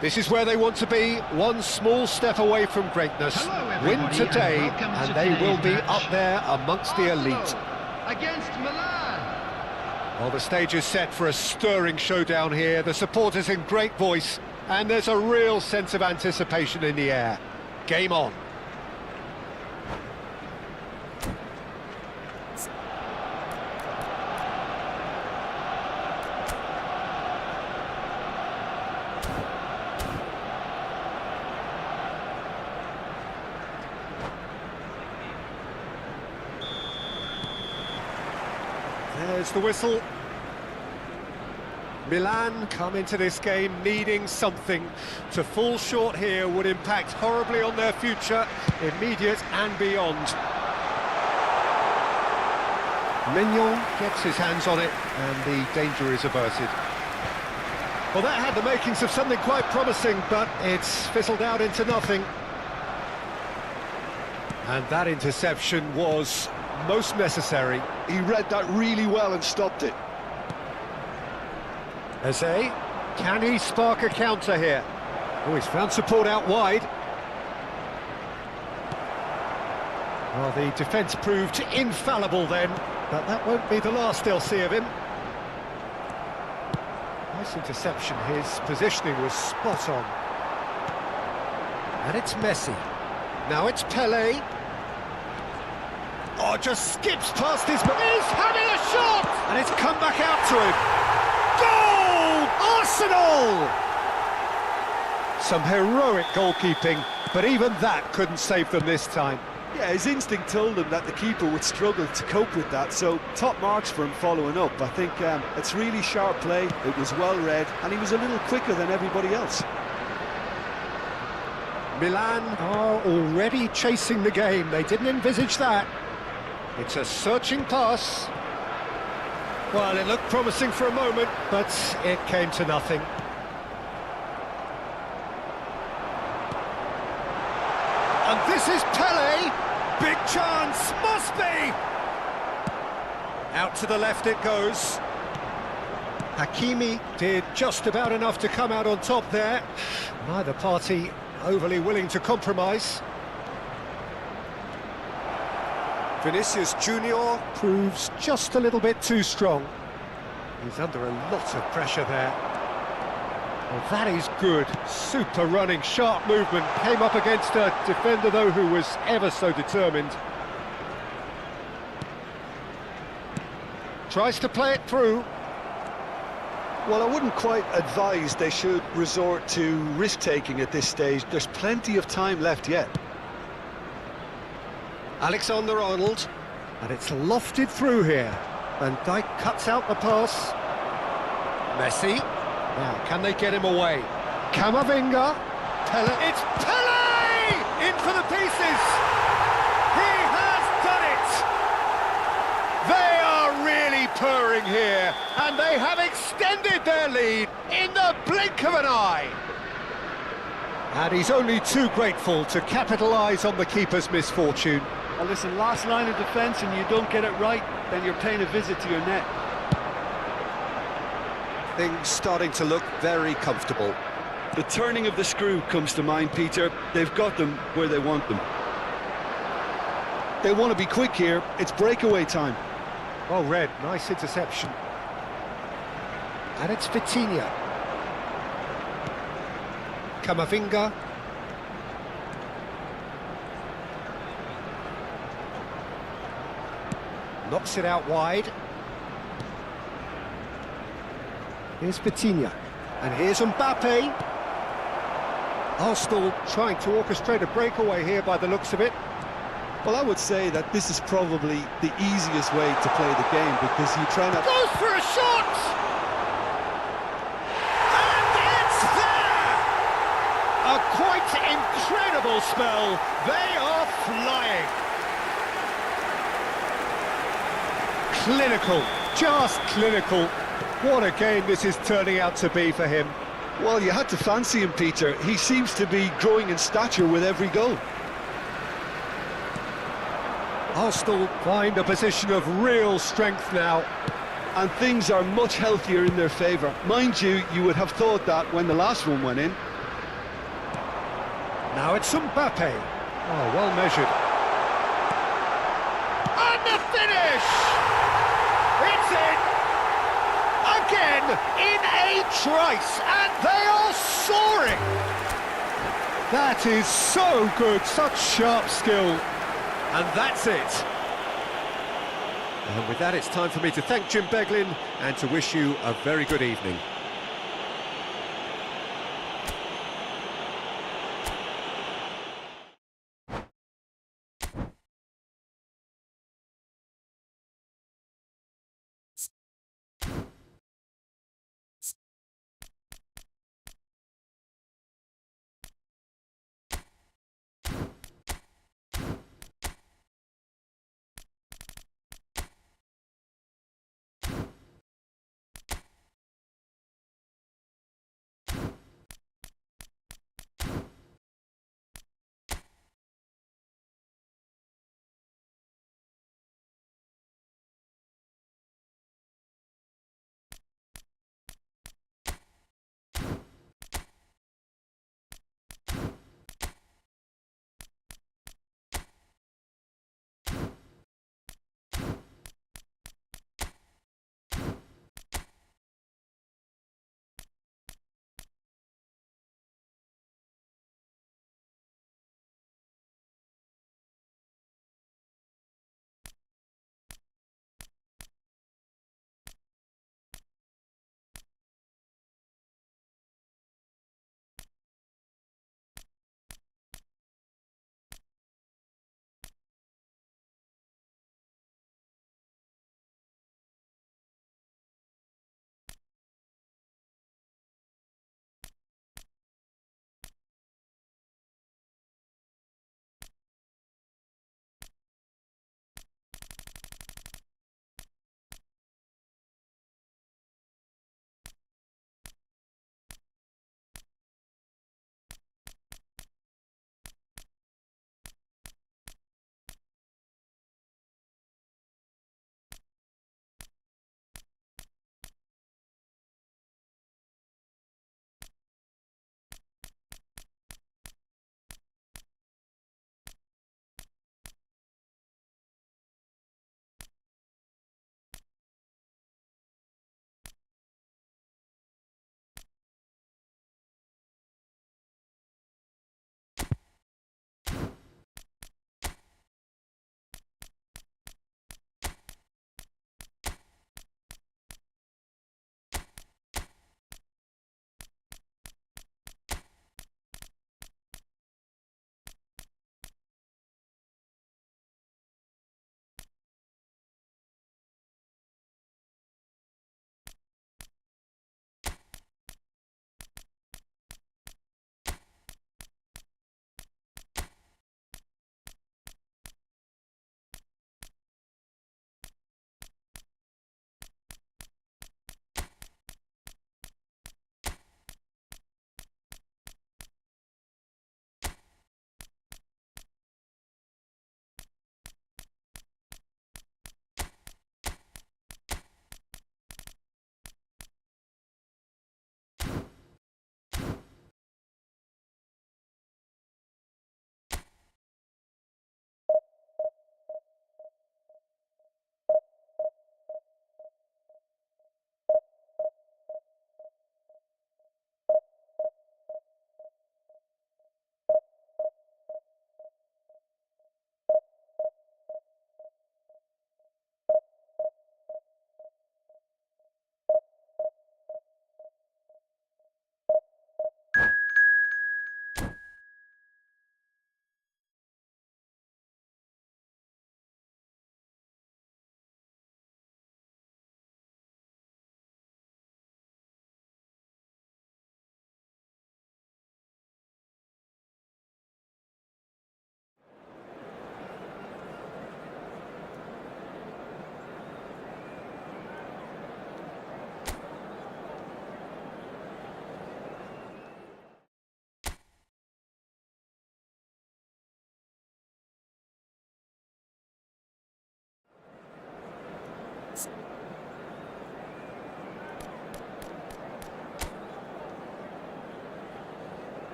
This is where they want to be, one small step away from greatness. Win today, and they will be up there amongst the elite. Against Milan. Well, the stage is set for a stirring showdown here. The supporters in great voice, and there's a real sense of anticipation in the air. Game on. There's the whistle. Milan come into this game needing something. To fall short here would impact horribly on their future, immediate and beyond. Mignon gets his hands on it, and the danger is averted. Well, that had the makings of something quite promising, but it's fizzled out into nothing. And that interception was most necessary. He read that really well and stopped it. Eze, can he spark a counter here? Oh, he's found support out wide. Well, the defence proved infallible then, but that won't be the last they'll see of him. Nice interception, his positioning was spot on. And it's Messi. Now it's Pelé. Oh, just skips past his... He's having a shot! And it's come back out to him. Goal! Arsenal! Some heroic goalkeeping, but even that couldn't save them this time. Yeah, his instinct told him that the keeper would struggle to cope with that, so top marks for him following up. I think it's really sharp play, it was well read, and he was a little quicker than everybody else. Milan are already chasing the game, they didn't envisage that. It's a searching pass. Well, it looked promising for a moment, but it came to nothing. And this is Pelé. Big chance, must be! Out to the left it goes. Hakimi did just about enough to come out on top there. Neither party overly willing to compromise. Vinicius Junior proves just a little bit too strong. He's under a lot of pressure there. Well, that is good. Super running, sharp movement. Came up against a defender, though, who was ever so determined. Tries to play it through. Well, I wouldn't quite advise they should resort to risk-taking at this stage. There's plenty of time left yet. Alexander-Arnold, and it's lofted through here. Van Dijk cuts out the pass. Messi. Now, can they get him away? Camavinga. Pelé. It's Pelé! In for the pieces! He has done it! They are really purring here, and they have extended their lead in the blink of an eye. And he's only too grateful to capitalise on the keeper's misfortune. Well, listen, last line of defence and you don't get it right, then you're paying a visit to your net. Things starting to look very comfortable. The turning of the screw comes to mind, Peter. They've got them where they want them. They want to be quick here. It's breakaway time. Well read, nice interception. And it's Vitinha. Camavinga. Knocks it out wide. Here's Vitinha. And here's Mbappe. Arsenal trying to orchestrate a breakaway here by the looks of it. Well, I would say that this is probably the easiest way to play the game because you're trying to... Goes for a shot! And it's there! A quite incredible spell. They are flying. Clinical, just clinical. What a game this is turning out to be for him. Well, you had to fancy him, Peter. He seems to be growing in stature with every goal. Arsenal find a position of real strength now. And things are much healthier in their favour. Mind you, you would have thought that when the last one went in. Now it's Mbappe. Oh, well measured. And the finish! It's in! Again, in a trice, and they are soaring! That is so good, such sharp skill. And that's it. And with that, it's time for me to thank Jim Beglin and to wish you a very good evening.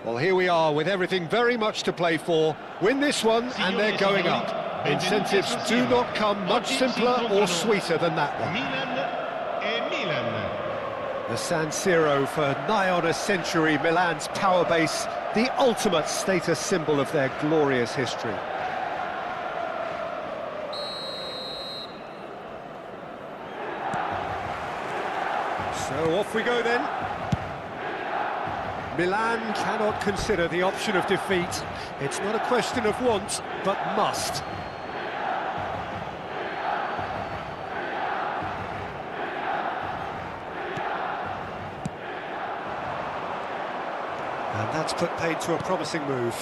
Well, here we are with everything very much to play for. Win this one and they're going up. Incentives do not come much simpler or sweeter than that one. The San Siro for nigh on a century, Milan's power base, the ultimate status symbol of their glorious history. So off we go then. Milan cannot consider the option of defeat. It's not a question of want, but must. And that's put paid to a promising move.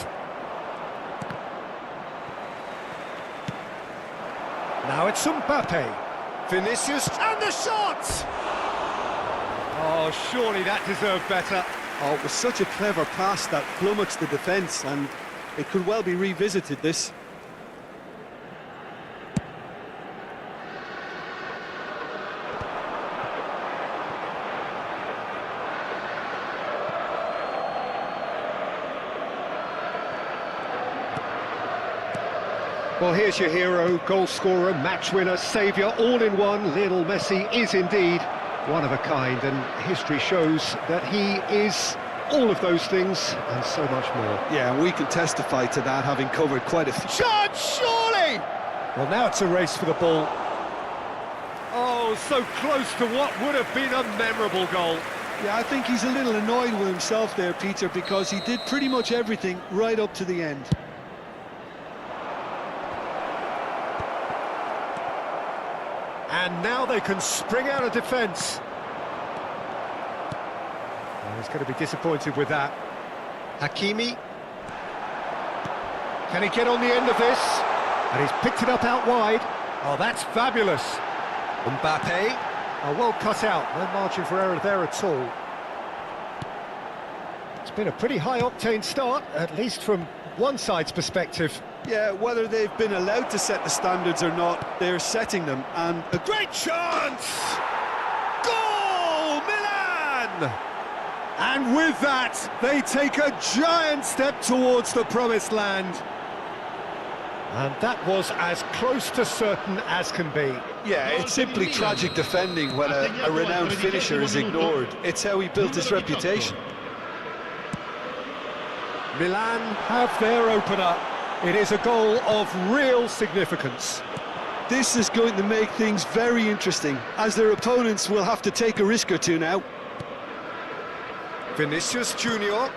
Now it's Mbappe. Vinicius, and the shot! Oh, surely that deserved better. Oh, it was such a clever pass that flummoxed the defence, and it could well be revisited, this. Well, here's your hero, goal scorer, match winner, saviour, all in one. Lionel Messi is indeed one of a kind, and history shows that he is all of those things and so much more. Yeah, and we can testify to that, having covered quite a few. Shot, surely! Well, now it's a race for the ball. Oh, so close to what would have been a memorable goal. Yeah, I think he's a little annoyed with himself there, Peter, because he did pretty much everything right up to the end. And now they can spring out of defence. Oh, he's going to be disappointed with that. Hakimi. Can he get on the end of this? And he's picked it up out wide. Oh, that's fabulous. Mbappe. Oh, well cut out. No margin for error there at all. It's been a pretty high-octane start, at least from one side's perspective. Yeah, whether they've been allowed to set the standards or not, they're setting them, and a great chance! Goal, Milan! And with that, they take a giant step towards the promised land. And that was as close to certain as can be. Yeah, it's simply tragic defending when a renowned finisher is ignored. It's how he built his reputation. Milan have their opener. It is a goal of real significance. This is going to make things very interesting, as their opponents will have to take a risk or two now. Vinicius Junior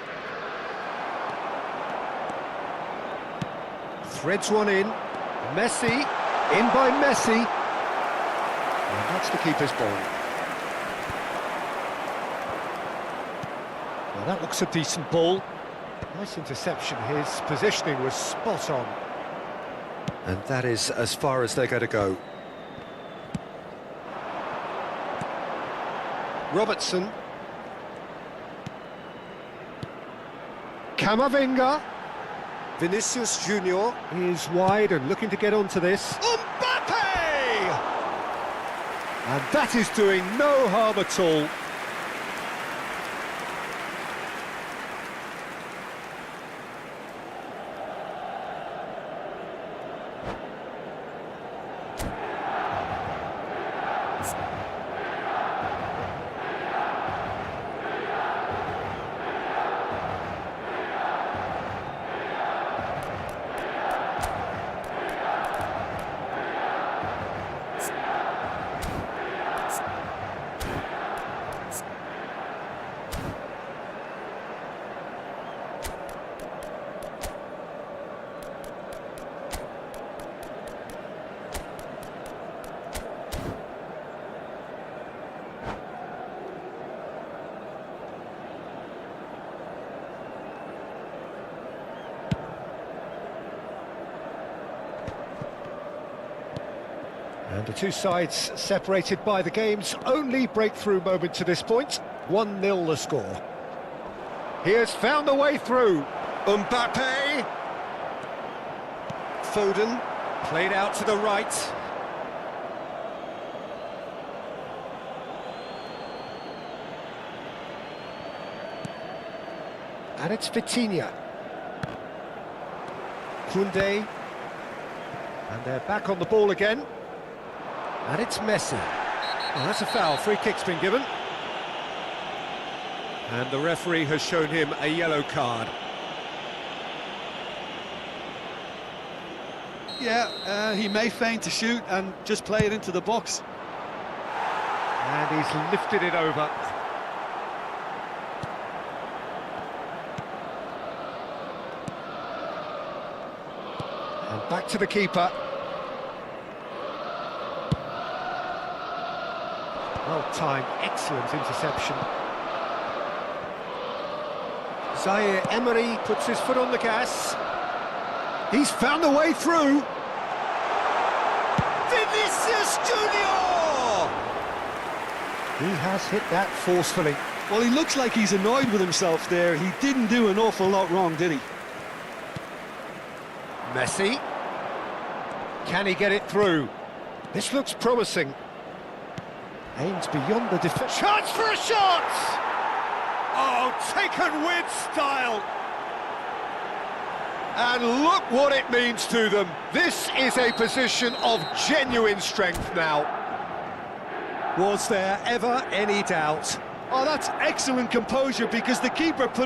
threads one in. Messi, in by Messi. And that's the keeper's ball. Well, that looks a decent ball. Nice interception, his positioning was spot on. And that is as far as they're going to go. Robertson. Camavinga. Vinicius Junior is wide and looking to get onto this. Mbappe! And that is doing no harm at all. And the two sides separated by the game's only breakthrough moment to this point. 1-0 the score. He has found the way through. Mbappe. Foden. Played out to the right. And it's Vitinha. Koundé. And they're back on the ball again. And it's Messi. Oh, that's a foul. Free kick's been given. And the referee has shown him a yellow card. Yeah, he may feign to shoot and just play it into the box. And he's lifted it over. And back to the keeper. Well-timed, excellent interception. Zaire Emery puts his foot on the gas. He's found a way through. Vinicius Junior! He has hit that forcefully. Well, he looks like he's annoyed with himself there. He didn't do an awful lot wrong, did he? Messi. Can he get it through? This looks promising. Aims beyond the defence. Chance for a shot! Oh, taken with style. And look what it means to them. This is a position of genuine strength now. Was there ever any doubt? Oh, that's excellent composure because the keeper put